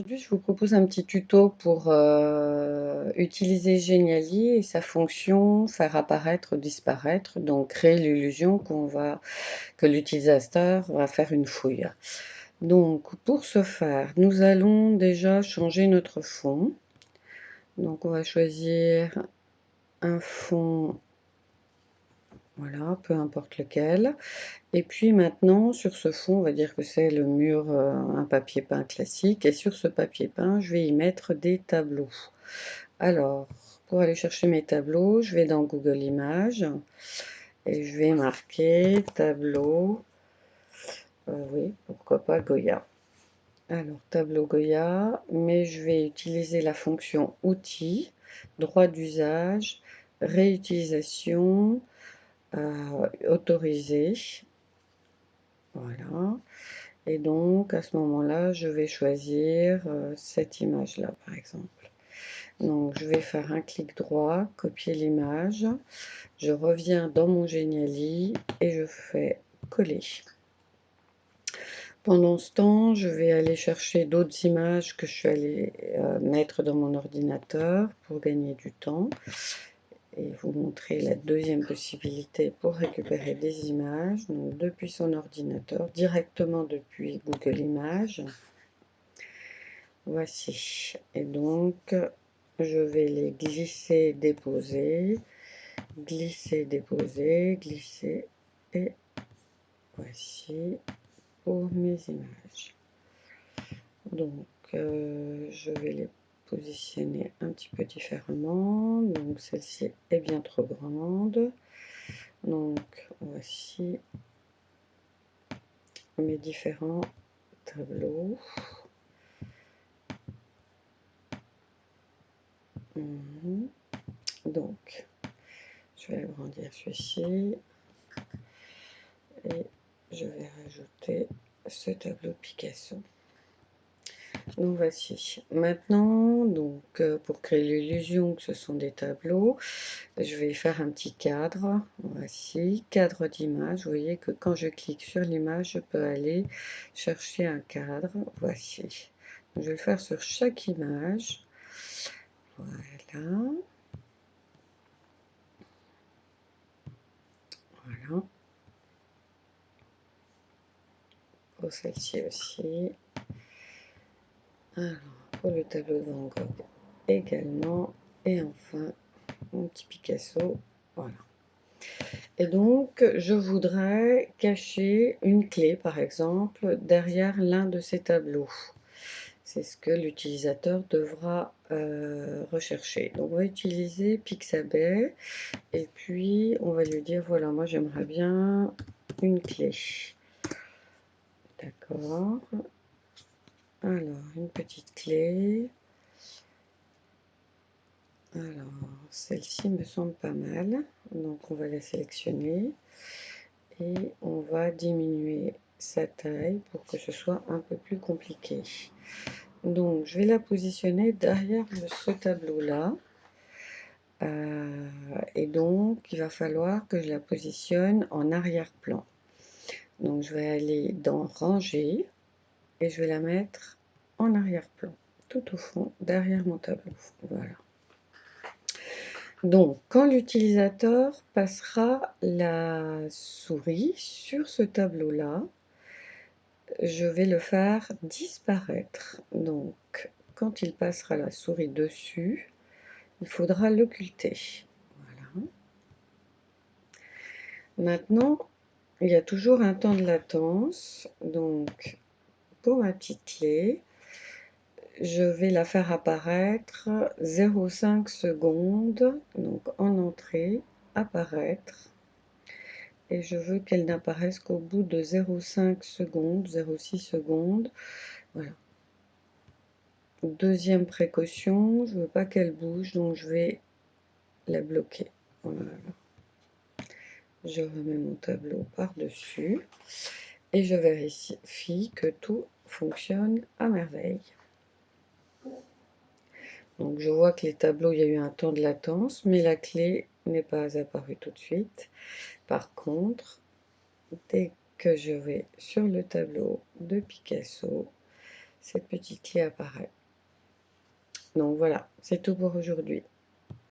Aujourd'hui, je vous propose un petit tuto pour utiliser Geniali et sa fonction faire apparaître, disparaître, donc créer l'illusion que l'utilisateur va faire une fouille. Donc, pour ce faire, nous allons déjà changer notre fond. Donc, on va choisir un fond, voilà, peu importe lequel. Et puis maintenant, sur ce fond, on va dire que c'est le mur, un papier peint classique. Et sur ce papier peint, je vais y mettre des tableaux. Alors, pour aller chercher mes tableaux, je vais dans Google Images et je vais marquer tableau, oui, pourquoi pas Goya. Alors, tableau Goya, mais je vais utiliser la fonction outils, droit d'usage, réutilisation, autorisé. Voilà. Et donc, à ce moment-là, je vais choisir cette image-là, par exemple. Donc, je vais faire un clic droit, copier l'image. Je reviens dans mon Geniali et je fais coller. Pendant ce temps, je vais aller chercher d'autres images que je suis allée mettre dans mon ordinateur pour gagner du temps. Et vous montrer la deuxième possibilité pour récupérer des images, donc depuis son ordinateur, directement depuis Google Images. Voici. Et donc, je vais les glisser, déposer, glisser, déposer, glisser, et voici pour mes images. Donc, je vais les positionner un petit peu différemment. Donc, celle-ci est bien trop grande. Donc, voici mes différents tableaux. Donc, je vais agrandir celui-ci et je vais rajouter ce tableau Picasso. Donc voici. Maintenant, donc pour créer l'illusion que ce sont des tableaux, je vais faire un petit cadre. Voici, cadre d'image. Vous voyez que quand je clique sur l'image, je peux aller chercher un cadre. Voici. Donc, je vais le faire sur chaque image. Voilà. Voilà. Pour celle-ci aussi. Alors, pour le tableau de Van Gogh également. Et enfin, mon petit Picasso. Voilà. Et donc, je voudrais cacher une clé, par exemple, derrière l'un de ces tableaux. C'est ce que l'utilisateur devra rechercher. Donc, on va utiliser Pixabay. Et puis, on va lui dire, voilà, moi, j'aimerais bien une clé. D'accord. Alors, une petite clé. Alors, celle-ci me semble pas mal. Donc, on va la sélectionner. Et on va diminuer sa taille pour que ce soit un peu plus compliqué. Donc, je vais la positionner derrière ce tableau-là. Et donc, il va falloir que je la positionne en arrière-plan. Donc, je vais aller dans Ranger et je vais la mettre en arrière-plan, tout au fond, derrière mon tableau. Voilà. Donc, quand l'utilisateur passera la souris sur ce tableau-là, je vais le faire disparaître. Donc, quand il passera la souris dessus, il faudra l'occulter. Voilà. Maintenant, il y a toujours un temps de latence. Donc, pour ma petite clé, je vais la faire apparaître 0,5 secondes. Donc, en entrée, apparaître. Et je veux qu'elle n'apparaisse qu'au bout de 0,5 secondes, 0,6 secondes. Voilà. Deuxième précaution, je ne veux pas qu'elle bouge, donc je vais la bloquer. Voilà. Je remets mon tableau par-dessus et je vérifie que tout fonctionne à merveille. Donc je vois que les tableaux, il y a eu un temps de latence, mais la clé n'est pas apparue tout de suite. Par contre, dès que je vais sur le tableau de Picasso, cette petite clé apparaît. Donc voilà, c'est tout pour aujourd'hui.